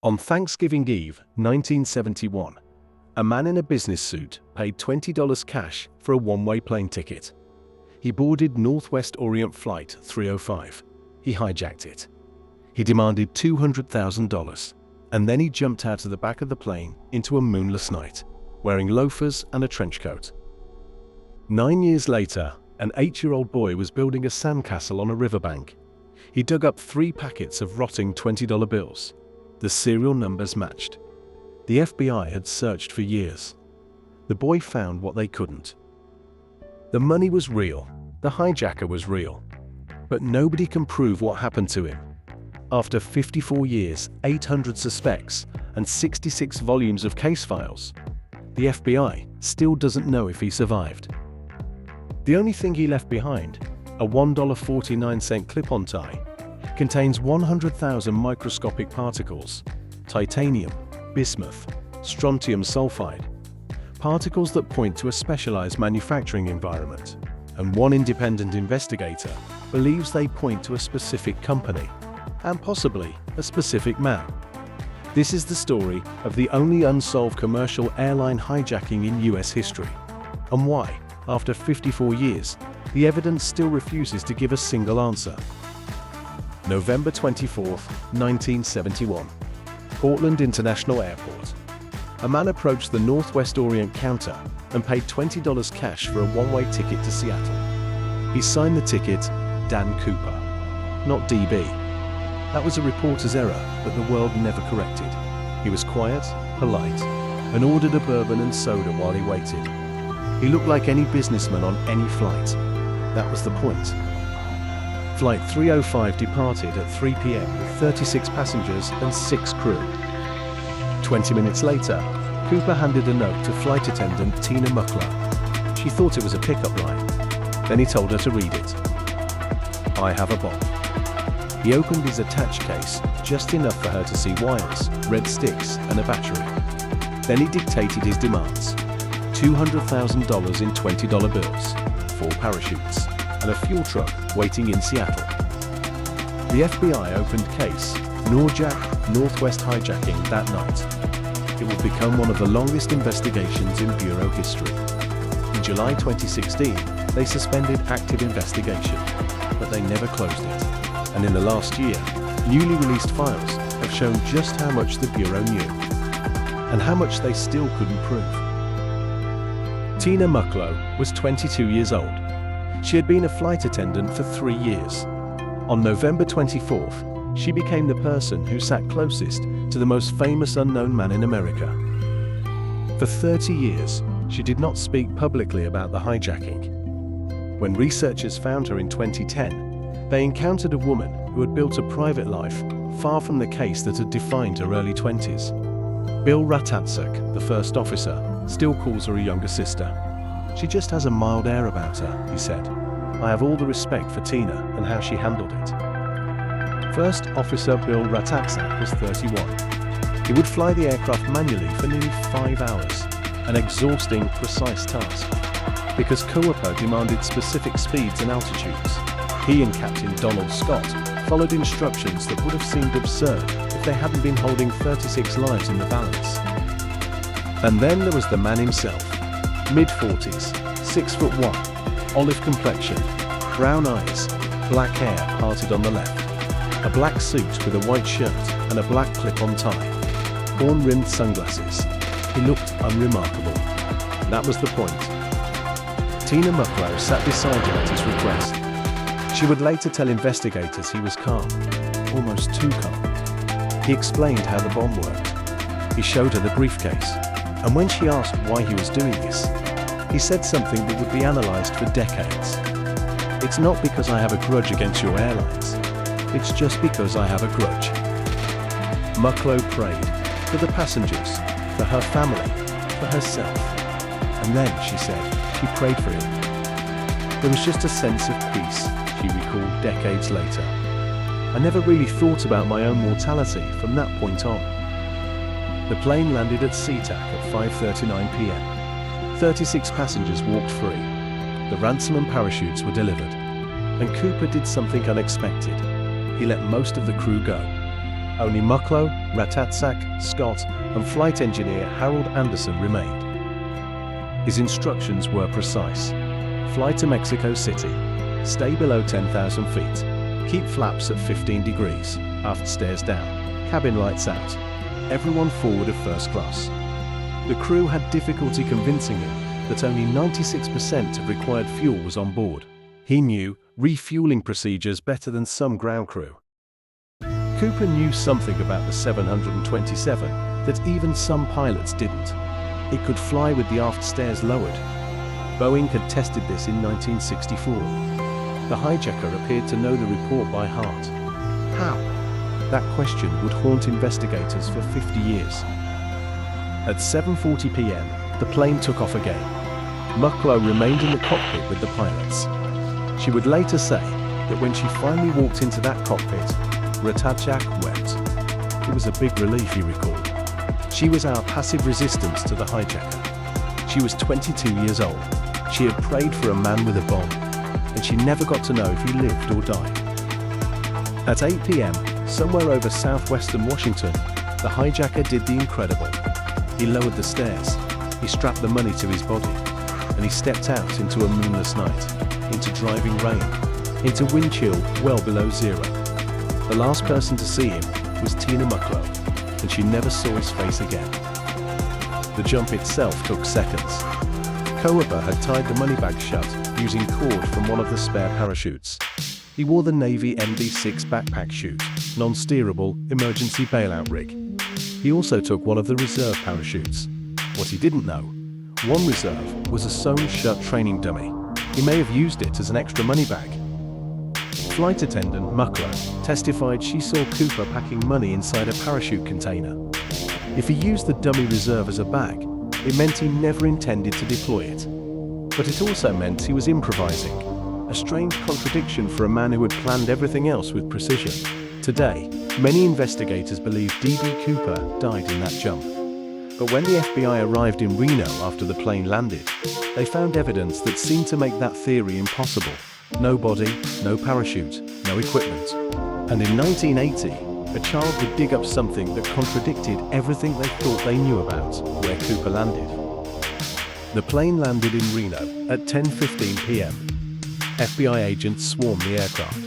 On Thanksgiving Eve, 1971, a man in a business suit paid $20 cash for a one-way plane ticket. He boarded Northwest Orient Flight 305. He hijacked it. He demanded $200,000, and then he jumped out of the back of the plane into a moonless night, wearing loafers and a trench coat. 9 years later, an 8-year-old boy was building a sandcastle on a riverbank. He dug up 3 packets of rotting $20 bills. The serial numbers matched. The FBI had searched for years. The boy found what they couldn't. The money was real, the hijacker was real, but nobody can prove what happened to him. After 54 years, 800 suspects, and 66 volumes of case files, the FBI still doesn't know if he survived. The only thing he left behind, a $1.49 clip-on tie, contains 100,000 microscopic particles, titanium, bismuth, strontium sulfide, particles that point to a specialized manufacturing environment, and one independent investigator believes they point to a specific company, and possibly a specific man. This is the story of the only unsolved commercial airline hijacking in US history, and why, after 54 years, the evidence still refuses to give a single answer. November 24, 1971. Portland International Airport. A man approached the Northwest Orient counter and paid $20 cash for a one-way ticket to Seattle. He signed the ticket, Dan Cooper, not DB. That was a reporter's error that the world never corrected. He was quiet, polite, and ordered a bourbon and soda while he waited. He looked like any businessman on any flight. That was the point. Flight 305 departed at 3 p.m. with 36 passengers and 6 crew. 20 minutes later, Cooper handed a note to flight attendant Tina Mucklow. She thought it was a pickup line. Then he told her to read it. "I have a bomb." He opened his attached case, just enough for her to see wires, red sticks, and a battery. Then he dictated his demands. $200,000 in $20 bills, 4 parachutes, and a fuel truck waiting in Seattle. The FBI opened case, Northwest Hijacking, that night. It would become one of the longest investigations in Bureau history. In July 2016, they suspended active investigation, but they never closed it. And in the last year, newly released files have shown just how much the Bureau knew, and how much they still couldn't prove. Tina Mucklow was 22 years old. She had been a flight attendant for 3 years. On November 24th, she became the person who sat closest to the most famous unknown man in America. For 30 years, she did not speak publicly about the hijacking. When researchers found her in 2010, they encountered a woman who had built a private life far from the case that had defined her early 20s. Bill Ratatsak, the first officer, still calls her a younger sister. "She just has a mild air about her," he said. "I have all the respect for Tina and how she handled it." First Officer Bill Ratatsak was 31. He would fly the aircraft manually for nearly 5 hours, an exhausting, precise task. Because COAPA demanded specific speeds and altitudes, he and Captain Donald Scott followed instructions that would have seemed absurd if they hadn't been holding 36 lives in the balance. And then there was the man himself. Mid-40s, 6'1", olive complexion, brown eyes, black hair parted on the left, a black suit with a white shirt and a black clip-on tie, horn-rimmed sunglasses. He looked unremarkable. That was the point. Tina Mucklow sat beside him at his request. She would later tell investigators he was calm, almost too calm. He explained how the bomb worked. He showed her the briefcase, and when she asked why he was doing this, he said something that would be analyzed for decades. "It's not because I have a grudge against your airlines. It's just because I have a grudge." Mucklow prayed for the passengers, for her family, for herself. And then, she said, she prayed for him. There was just a sense of peace, she recalled decades later. "I never really thought about my own mortality from that point on." The plane landed at SeaTac at 5:39 p.m. 36 passengers walked free. The ransom and parachutes were delivered. And Cooper did something unexpected. He let most of the crew go. Only Mucklow, Ratatsak, Scott, and flight engineer Harold Anderson remained. His instructions were precise. Fly to Mexico City. Stay below 10,000 feet. Keep flaps at 15 degrees. Aft stairs down. Cabin lights out. Everyone forward of first class. The crew had difficulty convincing him that only 96% of required fuel was on board. He knew refueling procedures better than some ground crew. Cooper knew something about the 727 that even some pilots didn't. It could fly with the aft stairs lowered. Boeing had tested this in 1964. The hijacker appeared to know the report by heart. How? That question would haunt investigators for 50 years. At 7:40 p.m., the plane took off again. Mucklow remained in the cockpit with the pilots. She would later say that when she finally walked into that cockpit, Ratajczak wept. It was a big relief, he recalled. She was our passive resistance to the hijacker. She was 22 years old. She had prayed for a man with a bomb, and she never got to know if he lived or died. At 8 p.m., somewhere over southwestern Washington, the hijacker did the incredible. He lowered the stairs, he strapped the money to his body, and he stepped out into a moonless night, into driving rain, into wind chill well below zero. The last person to see him was Tina Mucklow, and she never saw his face again. The jump itself took seconds. Coeber had tied the money bag shut using cord from one of the spare parachutes. He wore the Navy MD-6 backpack chute, non-steerable emergency bailout rig. He also took one of the reserve parachutes. What he didn't know, one reserve was a sewn-shut training dummy. He may have used it as an extra money bag. Flight attendant Mucklow testified she saw Cooper packing money inside a parachute container. If he used the dummy reserve as a bag, it meant he never intended to deploy it. But it also meant he was improvising, a strange contradiction for a man who had planned everything else with precision. Today, many investigators believe D.B. Cooper died in that jump. But when the FBI arrived in Reno after the plane landed, they found evidence that seemed to make that theory impossible. No body, no parachute, no equipment. And in 1980, a child would dig up something that contradicted everything they thought they knew about where Cooper landed. The plane landed in Reno at 10:15 p.m. FBI agents swarmed the aircraft.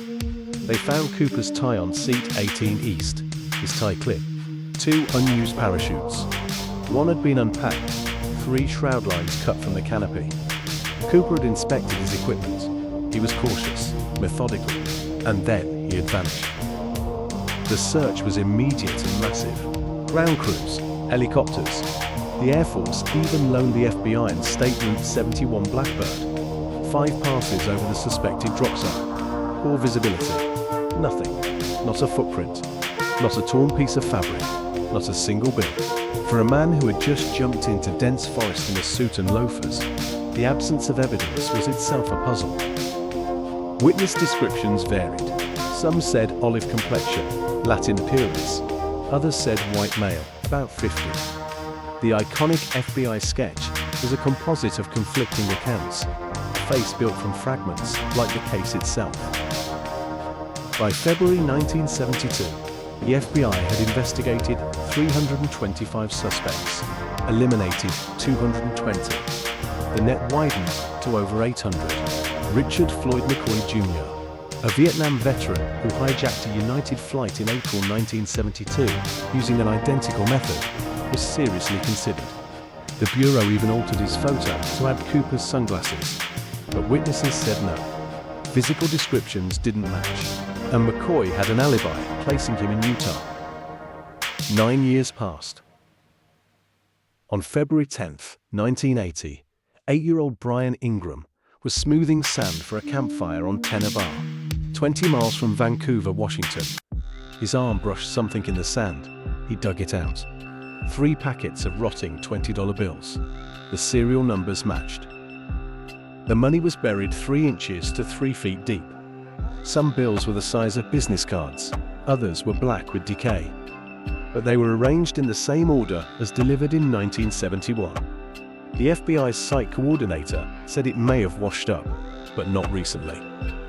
They found Cooper's tie on seat 18 East, his tie clip, 2 unused parachutes. One had been unpacked, 3 shroud lines cut from the canopy. Cooper had inspected his equipment. He was cautious, methodical, and then he had vanished. The search was immediate and massive. Ground crews, helicopters. The Air Force even loaned the FBI and State Route 71 Blackbird. 5 passes over the suspected drop zone. Poor visibility. Nothing. Not a footprint. Not a torn piece of fabric. Not a single bit. For a man who had just jumped into dense forest in a suit and loafers, the absence of evidence was itself a puzzle. Witness descriptions varied. Some said olive complexion, Latin appearance. Others said white male, about 50. The iconic FBI sketch was a composite of conflicting accounts, a face built from fragments, like the case itself. By February 1972, the FBI had investigated 325 suspects, eliminated 220. The net widened to over 800. Richard Floyd McCoy Jr., a Vietnam veteran who hijacked a United flight in April 1972 using an identical method, was seriously considered. The Bureau even altered his photo to add Cooper's sunglasses, but witnesses said no. Physical descriptions didn't match, and McCoy had an alibi, placing him in Utah. 9 years passed. On February 10, 1980, 8-year-old Brian Ingram was smoothing sand for a campfire on Tenor Bar, 20 miles from Vancouver, Washington. His arm brushed something in the sand. He dug it out. 3 packets of rotting $20 bills. The serial numbers matched. The money was buried 3 inches to 3 feet deep. Some bills were the size of business cards, others were black with decay. But they were arranged in the same order as delivered in 1971. The FBI's site coordinator said it may have washed up, but not recently.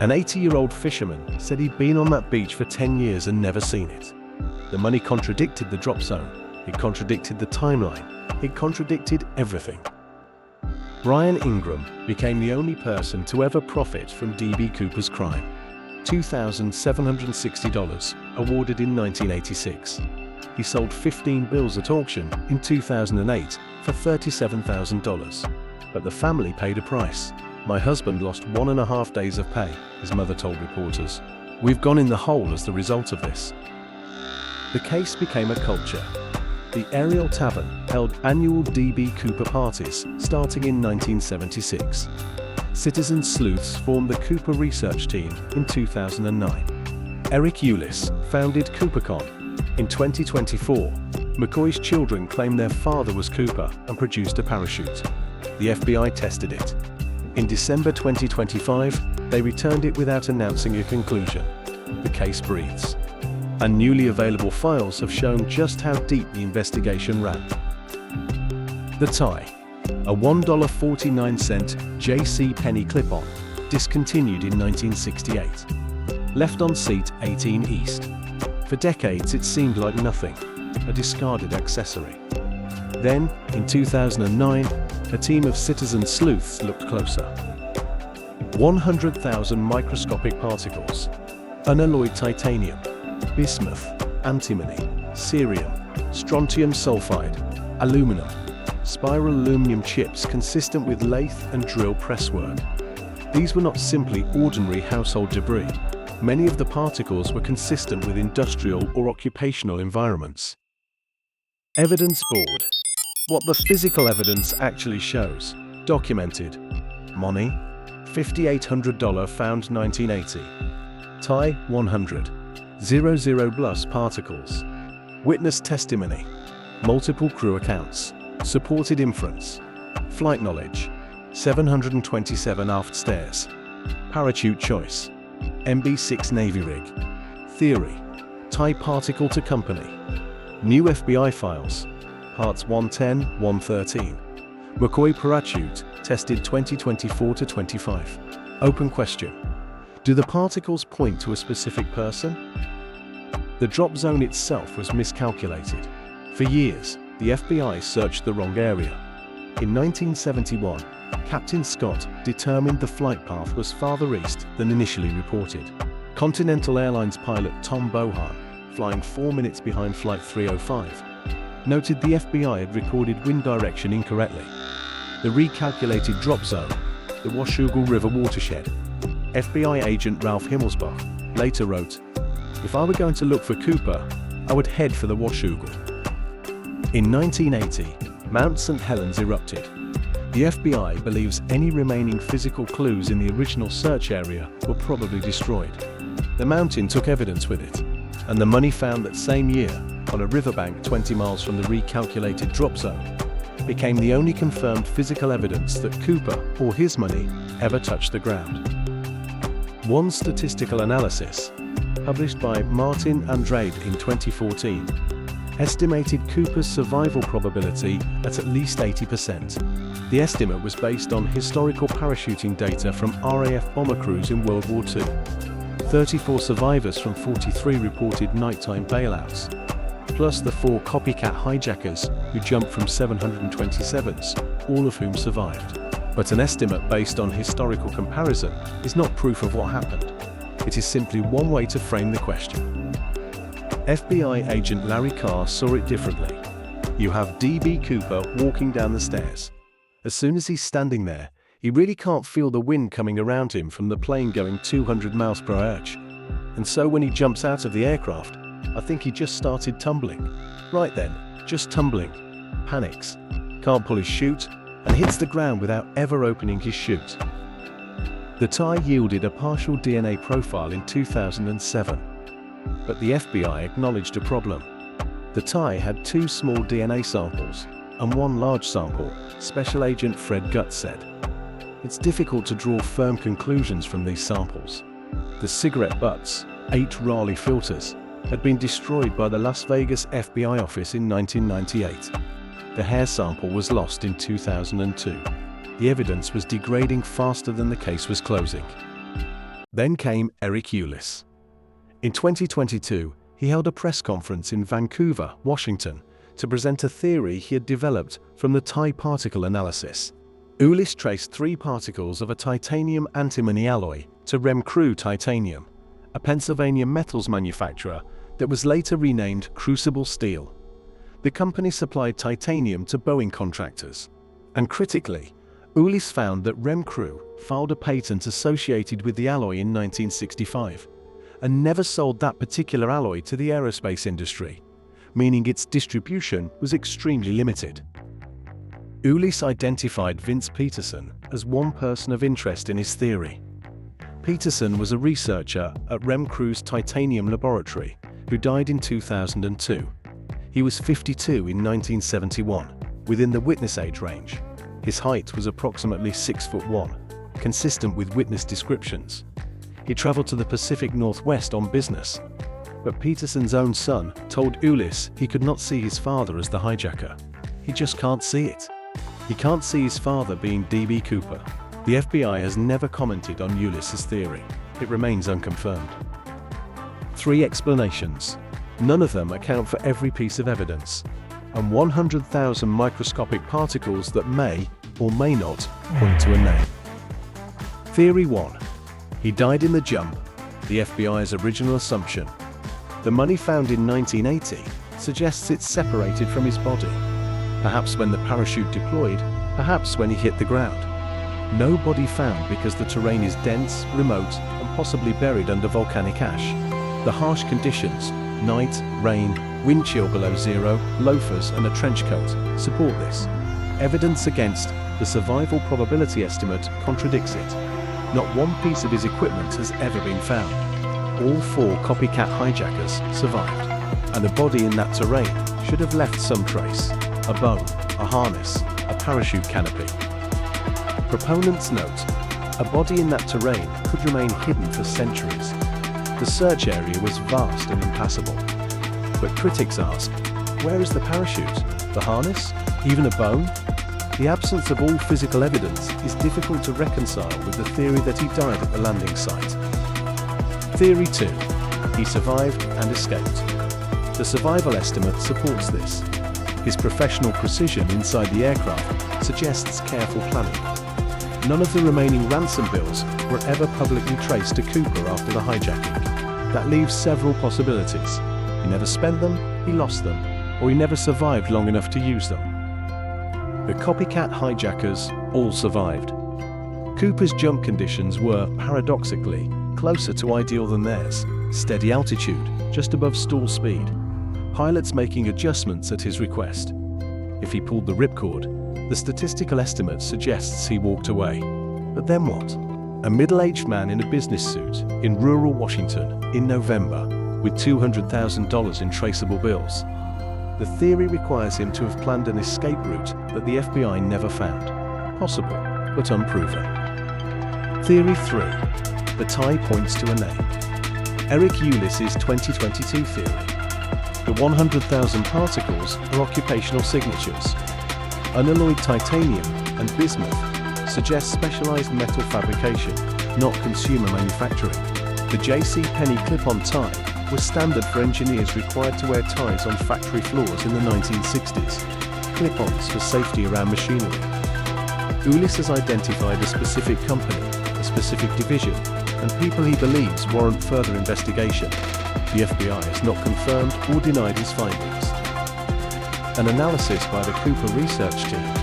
An 80-year-old fisherman said he'd been on that beach for 10 years and never seen it. The money contradicted the drop zone. It contradicted the timeline. It contradicted everything. Brian Ingram became the only person to ever profit from D.B. Cooper's crime. $2,760, awarded in 1986. He sold 15 bills at auction in 2008 for $37,000. But the family paid a price. "My husband lost 1.5 days of pay," his mother told reporters. "We've gone in the hole as the result of this." The case became a culture. The Ariel Tavern held annual D.B. Cooper parties starting in 1976. Citizen sleuths formed the Cooper research team in 2009. Eric Ulis founded CooperCon. In 2024, McCoy's children claimed their father was Cooper and produced a parachute. The FBI tested it. In December 2025, they returned it without announcing a conclusion. The case breathes. And newly available files have shown just how deep the investigation ran. The tie, a $1.49 J.C. Penney clip-on, discontinued in 1968. Left on seat 18 East. For decades it seemed like nothing, a discarded accessory. Then, in 2009, a team of citizen sleuths looked closer. 100,000 microscopic particles, unalloyed titanium, bismuth, antimony, cerium, strontium sulfide, aluminum, spiral aluminum chips consistent with lathe and drill presswork. These were not simply ordinary household debris. Many of the particles were consistent with industrial or occupational environments. Evidence board. What the physical evidence actually shows. Documented. Money, $5,800 found 1980. Tie, 100. 00 plus particles. Witness testimony. Multiple crew accounts. Supported inference. Flight knowledge. 727 aft stairs. Parachute choice. MB6 Navy rig. Theory. Tie particle to company. New FBI files. Parts 110, 113. McCoy parachute tested 2024-25. Open question. Do the particles point to a specific person? The drop zone itself was miscalculated. For years, the FBI searched the wrong area. In 1971, Captain Scott determined the flight path was farther east than initially reported. Continental Airlines pilot Tom Bohan, flying 4 minutes behind Flight 305, noted the FBI had recorded wind direction incorrectly. The recalculated drop zone, the Washougal River watershed. FBI agent Ralph Himmelsbach later wrote, "If I were going to look for Cooper, I would head for the Washougal." In 1980, Mount St. Helens erupted. The FBI believes any remaining physical clues in the original search area were probably destroyed. The mountain took evidence with it, and the money found that same year on a riverbank 20 miles from the recalculated drop zone became the only confirmed physical evidence that Cooper or his money ever touched the ground. One statistical analysis, published by Martin Andrade in 2014, estimated Cooper's survival probability at least 80%. The estimate was based on historical parachuting data from RAF bomber crews in World War II. 34 survivors from 43 reported nighttime bailouts, plus the 4 copycat hijackers who jumped from 727s, all of whom survived. But an estimate based on historical comparison is not proof of what happened. It is simply one way to frame the question. FBI agent Larry Carr saw it differently. You have D.B. Cooper walking down the stairs. As soon as he's standing there, he really can't feel the wind coming around him from the plane going 200 miles per hour. And so when he jumps out of the aircraft, I think he just started tumbling. Right then, just tumbling. Panics. Can't pull his chute, and hits the ground without ever opening his chute. The tie yielded a partial DNA profile in 2007. But the FBI acknowledged a problem. The tie had 2 small DNA samples and 1 large sample, Special Agent Fred Gutt said. It's difficult to draw firm conclusions from these samples. The cigarette butts, 8 Raleigh filters, had been destroyed by the Las Vegas FBI office in 1998. The hair sample was lost in 2002. The evidence was degrading faster than the case was closing. Then came Eric Ulis. In 2022, he held a press conference in Vancouver, Washington, to present a theory he had developed from the tie particle analysis. Ulis traced 3 particles of a titanium antimony alloy to Remcrew Titanium, a Pennsylvania metals manufacturer that was later renamed Crucible Steel. The company supplied titanium to Boeing contractors. And critically, Ulis found that Remcrew filed a patent associated with the alloy in 1965 and never sold that particular alloy to the aerospace industry, meaning its distribution was extremely limited. Ulis identified Vince Peterson as one person of interest in his theory. Peterson was a researcher at Remcrew's titanium laboratory who died in 2002. He was 52 in 1971, within the witness age range. His height was approximately 6'1", consistent with witness descriptions. He traveled to the Pacific Northwest on business, but Peterson's own son told Ulis he could not see his father as the hijacker. He just can't see it. He can't see his father being D.B. Cooper. The FBI has never commented on Ulis's theory. It remains unconfirmed. 3 explanations. None of them account for every piece of evidence, and 100,000 microscopic particles that may or may not point to a name. Theory 1. He died in the jump, the FBI's original assumption. The money found in 1980 suggests it's separated from his body. Perhaps when the parachute deployed, perhaps when he hit the ground. No body found because the terrain is dense, remote, and possibly buried under volcanic ash. The harsh conditions, night, rain, wind chill below zero, loafers, and a trench coat, support this. Evidence against the survival probability estimate contradicts it. Not one piece of his equipment has ever been found. All 4 copycat hijackers survived, and the body in that terrain should have left some trace. A bone, a harness, a parachute canopy. Proponents note, a body in that terrain could remain hidden for centuries. The search area was vast and impassable. But critics ask, where is the parachute, the harness, even a bone? The absence of all physical evidence is difficult to reconcile with the theory that he died at the landing site. Theory 2. He survived and escaped. The survival estimate supports this. His professional precision inside the aircraft suggests careful planning. None of the remaining ransom bills were ever publicly traced to Cooper after the hijacking. That leaves several possibilities. He never spent them, he lost them, or he never survived long enough to use them. The copycat hijackers all survived. Cooper's jump conditions were, paradoxically, closer to ideal than theirs. Steady altitude, just above stall speed. Pilots making adjustments at his request. If he pulled the ripcord, the statistical estimate suggests he walked away. But then what? A middle-aged man in a business suit in rural Washington in November with $200,000 in traceable bills. The theory requires him to have planned an escape route that the FBI never found. Possible, but unproven. Theory 3. The tie points to a name. Eric Ulis's 2022 theory. The 100,000 particles are occupational signatures. Unalloyed titanium and bismuth suggest specialized metal fabrication, not consumer manufacturing. The J.C. Penney clip-on tie was standard for engineers required to wear ties on factory floors in the 1960s. Clip-ons for safety around machinery. Ulis has identified a specific company, a specific division, and people he believes warrant further investigation. The FBI has not confirmed or denied his findings. An analysis by the Cooper research team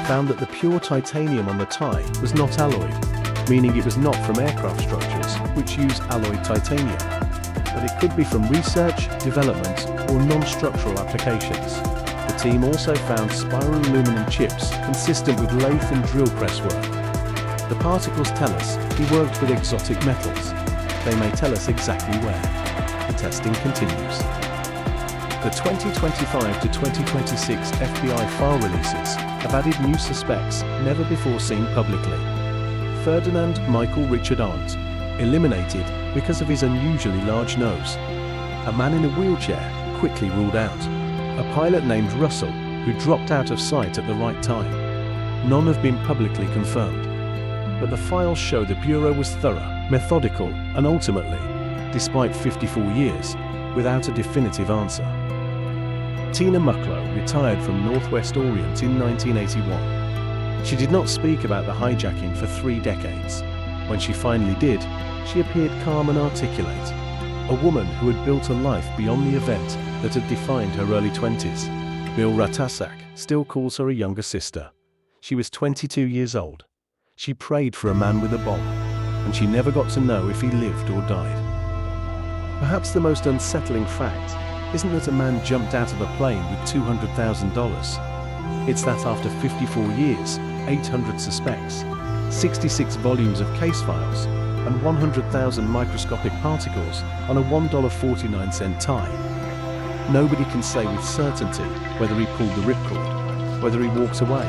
found that the pure titanium on the tie was not alloyed, meaning it was not from aircraft structures which use alloyed titanium, but it could be from research, development, or non-structural applications. The team also found spiral aluminum chips consistent with lathe and drill press work. The particles tell us he worked with exotic metals. They may tell us exactly where. The testing continues. The 2025 to 2026 FBI file releases have added new suspects never before seen publicly. Ferdinand Michael Richard Arndt, eliminated because of his unusually large nose. A man in a wheelchair, quickly ruled out. A pilot named Russell, who dropped out of sight at the right time. None have been publicly confirmed. But the files show the Bureau was thorough, methodical, and ultimately, despite 54 years, without a definitive answer. Tina Mucklow retired from Northwest Orient in 1981. She did not speak about the hijacking for 3 decades. When she finally did, she appeared calm and articulate. A woman who had built a life beyond the event that had defined her early 20s. Bill Ratasak still calls her a younger sister. She was 22 years old. She prayed for a man with a bomb, and she never got to know if he lived or died. Perhaps the most unsettling fact isn't that a man jumped out of a plane with $200,000. It's that after 54 years, 800 suspects, 66 volumes of case files, and 100,000 microscopic particles on a $1.49 tie, nobody can say with certainty whether he pulled the ripcord, whether he walked away,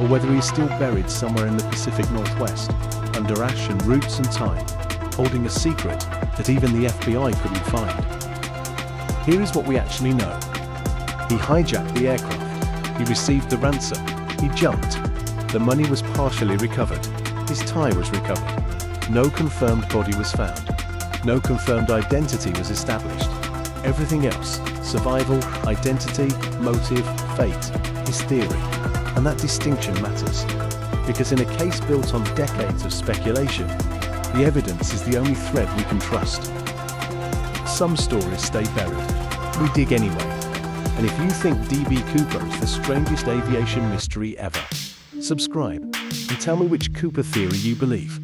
or whether he is still buried somewhere in the Pacific Northwest, under ash and roots and time, holding a secret that even the FBI couldn't find. Here is what we actually know. He hijacked the aircraft. He received the ransom. He jumped. The money was partially recovered. His tie was recovered. No confirmed body was found. No confirmed identity was established. Everything else, survival, identity, motive, fate, is theory. And that distinction matters. Because in a case built on decades of speculation, the evidence is the only thread we can trust. Some stories stay buried. We dig anyway. And if you think D.B. Cooper is the strangest aviation mystery ever, subscribe and tell me which Cooper theory you believe.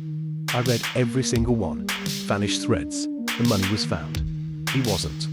I read every single one. Vanished threads. The money was found. He wasn't.